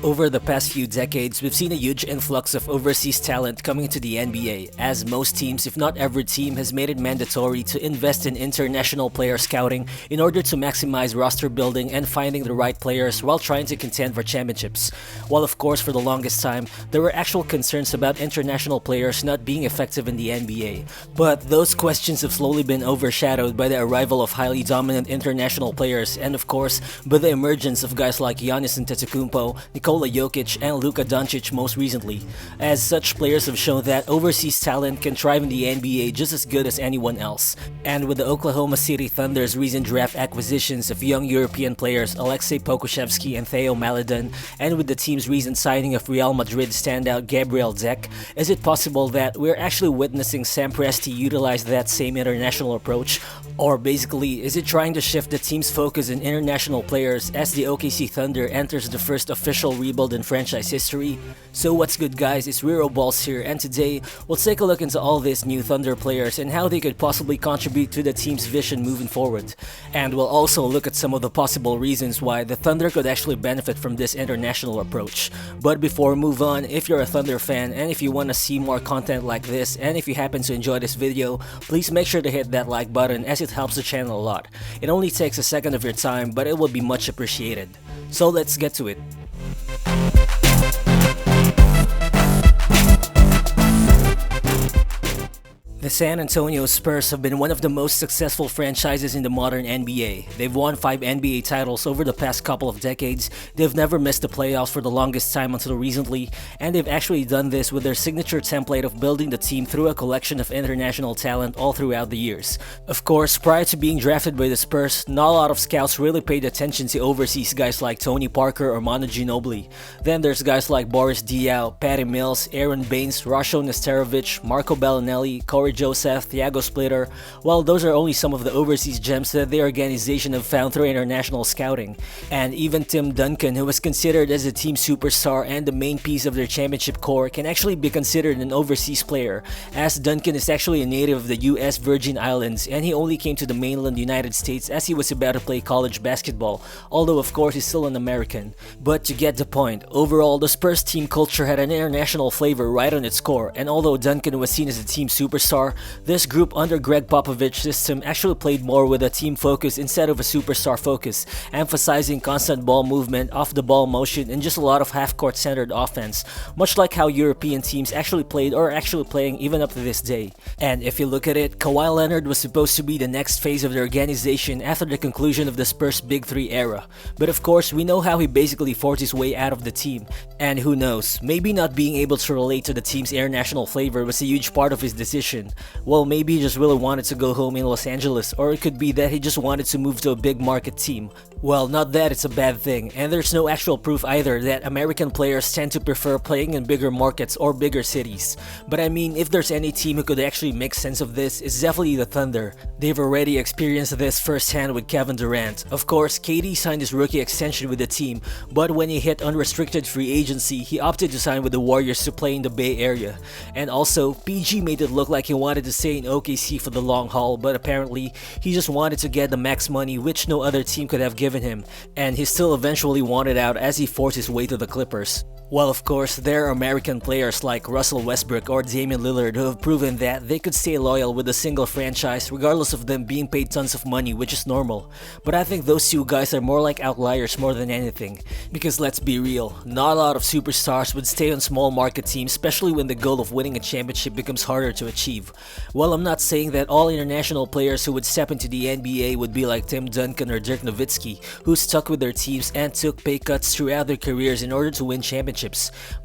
Over the past few decades, we've seen a huge influx of overseas talent coming to the NBA, as most teams, if not every team, has made it mandatory to invest in international player scouting in order to maximize roster building and finding the right players while trying to contend for championships. While of course for the longest time, there were actual concerns about international players not being effective in the NBA. But those questions have slowly been overshadowed by the arrival of highly dominant international players and of course by the emergence of guys like Giannis Antetokounmpo, Nikola Jokic, and Luka Doncic most recently, as such players have shown that overseas talent can thrive in the NBA just as good as anyone else. And with the Oklahoma City Thunder's recent draft acquisitions of young European players Aleksej Pokusevski and Theo Maledon, and with the team's recent signing of Real Madrid standout Gabriel Deck, is it possible that we're actually witnessing Sam Presti utilize that same international approach? Or basically, is it trying to shift the team's focus on international players as the OKC Thunder enters the first official rebuild in franchise history? So what's good guys, it's Rero Balls here, and today we'll take a look into all these new Thunder players and how they could possibly contribute to the team's vision moving forward. And we'll also look at some of the possible reasons why the Thunder could actually benefit from this international approach. But before we move on, if you're a Thunder fan and if you want to see more content like this, and if you happen to enjoy this video, please make sure to hit that like button as it helps the channel a lot. It only takes a second of your time, but it will be much appreciated. So let's get to it. The San Antonio Spurs have been one of the most successful franchises in the modern NBA. They've won 5 NBA titles over the past couple of decades, they've never missed the playoffs for the longest time until recently, and they've actually done this with their signature template of building the team through a collection of international talent all throughout the years. Of course, prior to being drafted by the Spurs, not a lot of scouts really paid attention to overseas guys like Tony Parker or Manu Ginobili. Then there's guys like Boris Diaw, Patty Mills, Aaron Baines, Rasho Nesterovic, Marco Bellinelli, Corey Joseph, Thiago Splitter. Well, those are only some of the overseas gems that the organization have found through international scouting. And even Tim Duncan, who was considered as a team superstar and the main piece of their championship core, can actually be considered an overseas player, as Duncan is actually a native of the US Virgin Islands and he only came to the mainland United States as he was about to play college basketball, although of course he's still an American. But to get the point, overall the Spurs team culture had an international flavor right on its core, and although Duncan was seen as a team superstar, this group under Greg Popovich's system actually played more with a team focus instead of a superstar focus, emphasizing constant ball movement, off-the-ball motion, and just a lot of half-court centered offense, much like how European teams actually played or are actually playing even up to this day. And if you look at it, Kawhi Leonard was supposed to be the next phase of the organization after the conclusion of the Spurs Big Three era, but of course we know how he basically forced his way out of the team, and who knows, maybe not being able to relate to the team's international flavor was a huge part of his decision. Well, maybe he just really wanted to go home in Los Angeles, or it could be that he just wanted to move to a big market team. Well, not that it's a bad thing, and there's no actual proof either that American players tend to prefer playing in bigger markets or bigger cities. But I mean, if there's any team who could actually make sense of this, it's definitely the Thunder. They've already experienced this firsthand with Kevin Durant. Of course, KD signed his rookie extension with the team, but when he hit unrestricted free agency, he opted to sign with the Warriors to play in the Bay Area. And also, PG made it look like he wanted to stay in OKC for the long haul, but apparently he just wanted to get the max money which no other team could have given him, and he still eventually wanted out as he forced his way to the Clippers. Well, of course, there are American players like Russell Westbrook or Damian Lillard who have proven that they could stay loyal with a single franchise regardless of them being paid tons of money, which is normal. But I think those two guys are more like outliers more than anything. Because let's be real, not a lot of superstars would stay on small market teams, especially when the goal of winning a championship becomes harder to achieve. Well, I'm not saying that all international players who would step into the NBA would be like Tim Duncan or Dirk Nowitzki, who stuck with their teams and took pay cuts throughout their careers in order to win championships.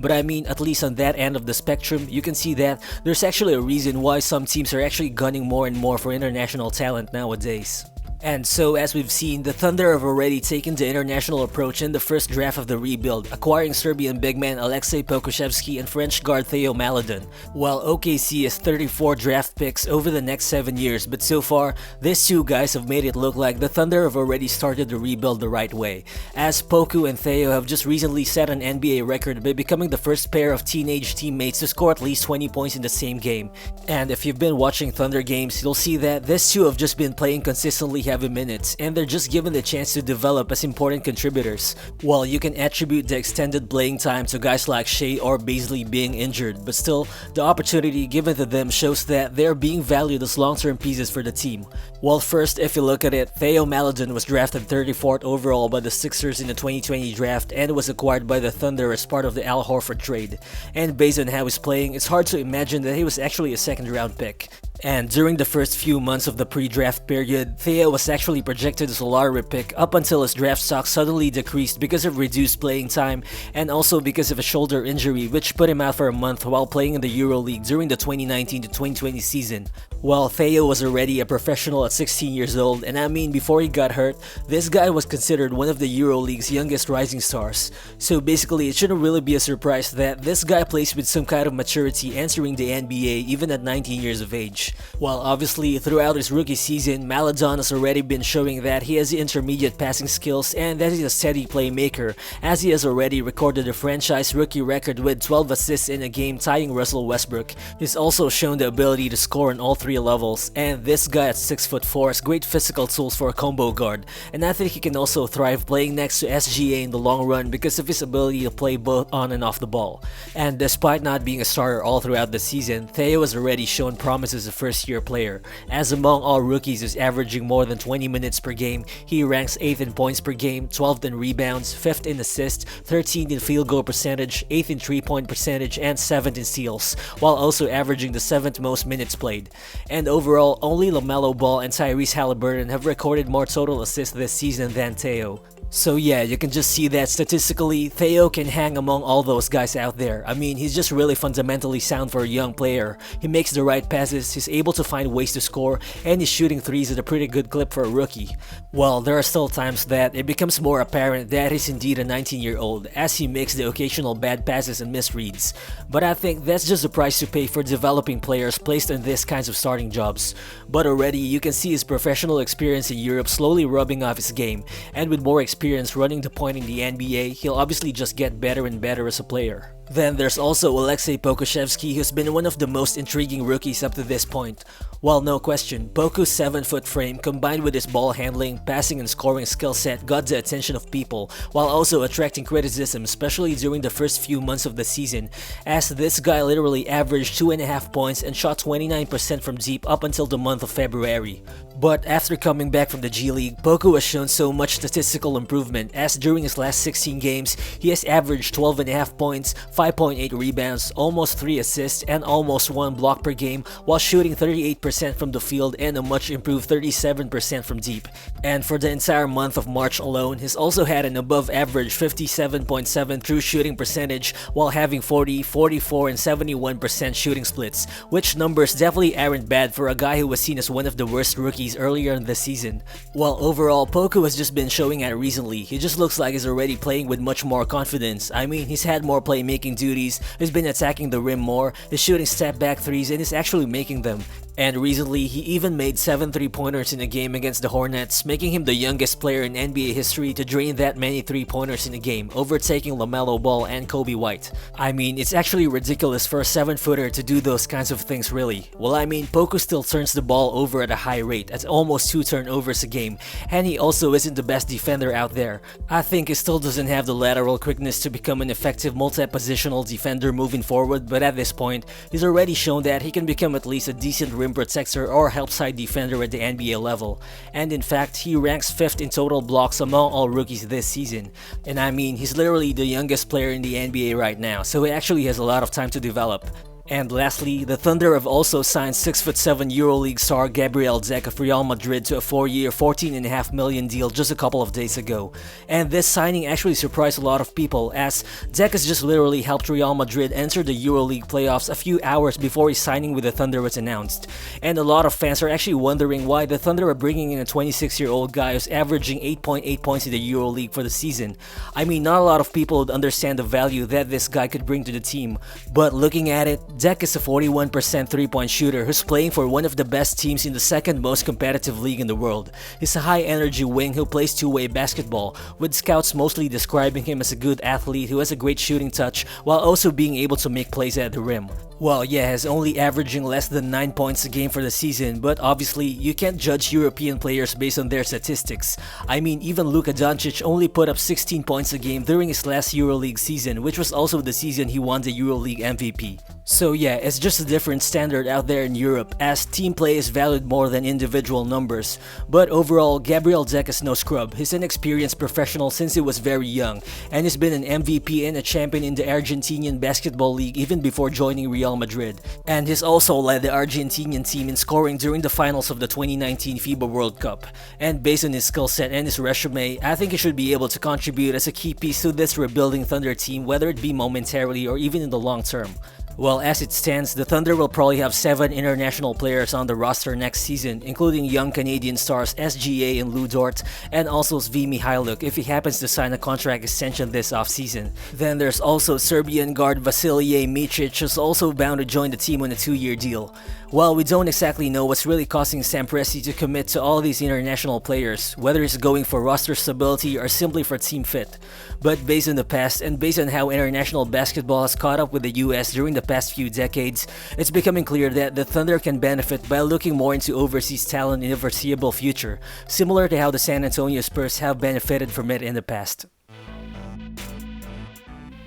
But I mean, at least on that end of the spectrum, you can see that there's actually a reason why some teams are actually gunning more and more for international talent nowadays. And so, as we've seen, the Thunder have already taken the international approach in the first draft of the rebuild, acquiring Serbian big man Aleksej Pokusevski and French guard Theo Maledon, while OKC has 34 draft picks over the next 7 years, but so far, these two guys have made it look like the Thunder have already started the rebuild the right way, as Poku and Theo have just recently set an NBA record by becoming the first pair of teenage teammates to score at least 20 points in the same game. And if you've been watching Thunder games, you'll see that these two have just been playing consistently heavy minutes, and they're just given the chance to develop as important contributors. While you can attribute the extended playing time to guys like Shai or Bazley being injured, but still, the opportunity given to them shows that they're being valued as long-term pieces for the team. Well, first, if you look at it, Theo Maledon was drafted 34th overall by the Sixers in the 2020 draft and was acquired by the Thunder as part of the Al Horford trade. And based on how he's playing, it's hard to imagine that he was actually a second-round pick. And during the first few months of the pre-draft period, Theo was actually projected as a lottery pick up until his draft stock suddenly decreased because of reduced playing time and also because of a shoulder injury which put him out for a month while playing in the Euroleague during the 2019 to 2020 season. Well, Theo was already a professional at 16 years old, and I mean, before he got hurt, this guy was considered one of the Euroleague's youngest rising stars. So basically, it shouldn't really be a surprise that this guy plays with some kind of maturity entering the NBA even at 19 years of age. While obviously, throughout his rookie season, Maledon has already been showing that he has the intermediate passing skills and that he's a steady playmaker, as he has already recorded a franchise rookie record with 12 assists in a game tying Russell Westbrook. He's also shown the ability to score on all three levels, and this guy at 6'4" has great physical tools for a combo guard, and I think he can also thrive playing next to SGA in the long run because of his ability to play both on and off the ball. And despite not being a starter all throughout the season, Theo has already shown promise as a first-year player, as among all rookies is averaging more than 20 minutes per game. He ranks 8th in points per game, 12th in rebounds, 5th in assists, 13th in field goal percentage, 8th in 3-point percentage, and 7th in steals, while also averaging the 7th most minutes played. And overall, only LaMelo Ball and Tyrese Haliburton have recorded more total assists this season than Theo. So yeah, you can just see that statistically, Theo can hang among all those guys out there. I mean, he's just really fundamentally sound for a young player. He makes the right passes, he's able to find ways to score, and he's shooting threes at a pretty good clip for a rookie. Well, there are still times that it becomes more apparent that he's indeed a 19-year-old, as he makes the occasional bad passes and misreads. But I think that's just the price to pay for developing players placed in these kinds of starting jobs. But already, you can see his professional experience in Europe slowly rubbing off his game, and with more experience running the point in the NBA, he'll obviously just get better and better as a player. Then there's also Aleksej Pokusevski, who's been one of the most intriguing rookies up to this point. While no question, Poku's 7-foot frame combined with his ball handling, passing and scoring skill set got the attention of people, while also attracting criticism, especially during the first few months of the season, as this guy literally averaged 2.5 points and shot 29% from deep up until the month of February. But after coming back from the GLeague, Poku has shown so much statistical improvement, as during his last 16 games, he has averaged 12.5 points, 5.8 rebounds, almost 3 assists, and almost 1 block per game, while shooting 38% from the field and a much improved 37% from deep. And for the entire month of March alone, he's also had an above average 57.7 true shooting percentage, while having 40, 44, and 71% shooting splits, which numbers definitely aren't bad for a guy who was seen as one of the worst rookies earlier in the season. While overall, Poku has just been showing out recently, he just looks like he's already playing with much more confidence. I mean, he's had more playmaking duties, he's been attacking the rim more, he's shooting step back threes, and he's actually making them. And recently, he even made 7 3-pointers in a game against the Hornets, making him the youngest player in NBA history to drain that many 3-pointers in a game, overtaking LaMelo Ball and Kobe White. I mean, it's actually ridiculous for a 7-footer to do those kinds of things, really. Well, I mean, Poku still turns the ball over at a high rate, at almost 2 turnovers a game, and he also isn't the best defender out there. I think he still doesn't have the lateral quickness to become an effective multi-positional defender moving forward, but at this point, he's already shown that he can become at least a decent rim protector or help side defender at the NBA level. And in fact, he ranks 5th in total blocks among all rookies this season. And I mean, he's literally the youngest player in the NBA right now, so he actually has a lot of time to develop. And lastly, the Thunder have also signed 6'7" Euroleague star Gabriel Deck of Real Madrid to a 4-year, $14.5 million deal just a couple of days ago. And this signing actually surprised a lot of people, as Deck has just literally helped Real Madrid enter the Euroleague playoffs a few hours before his signing with the Thunder was announced. And a lot of fans are actually wondering why the Thunder are bringing in a 26-year-old guy who's averaging 8.8 points in the Euroleague for the season. I mean, not a lot of people would understand the value that this guy could bring to the team, but looking at it, Deck is a 41% 3-point shooter who's playing for one of the best teams in the second most competitive league in the world. He's a high-energy wing who plays two-way basketball, with scouts mostly describing him as a good athlete who has a great shooting touch while also being able to make plays at the rim. Well, yeah, he's only averaging less than 9 points a game for the season, but obviously, you can't judge European players based on their statistics. I mean, even Luka Doncic only put up 16 points a game during his last Euroleague season, which was also the season he won the Euroleague MVP. So yeah, it's just a different standard out there in Europe, as team play is valued more than individual numbers. But overall, Gabriel Deck is no scrub. He's an experienced professional since he was very young, and he's been an MVP and a champion in the Argentinian Basketball League even before joining Real Madrid. And he's also led the Argentinian team in scoring during the finals of the 2019 FIBA World Cup. And based on his skill set and his resume, I think he should be able to contribute as a key piece to this rebuilding Thunder team, whether it be momentarily or even in the long term. Well, as it stands, the Thunder will probably have 7 international players on the roster next season, including young Canadian stars SGA and Lou Dort, and also Svi Mihajlovic if he happens to sign a contract extension this offseason. Then there's also Serbian guard Vasilije Micic, who's also bound to join the team on a 2-year deal. While we don't exactly know what's really causing Sam Presti to commit to all these international players, whether he's going for roster stability or simply for team fit. But based on the past and based on how international basketball has caught up with the US during the past few decades, it's becoming clear that the Thunder can benefit by looking more into overseas talent in the foreseeable future, similar to how the San Antonio Spurs have benefited from it in the past.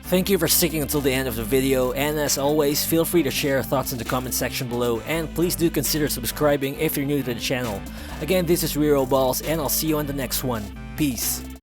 Thank you for sticking until the end of the video, and as always, feel free to share your thoughts in the comment section below, and please do consider subscribing if you're new to the channel. Again, this is Rero Balls, and I'll see you on the next one. Peace.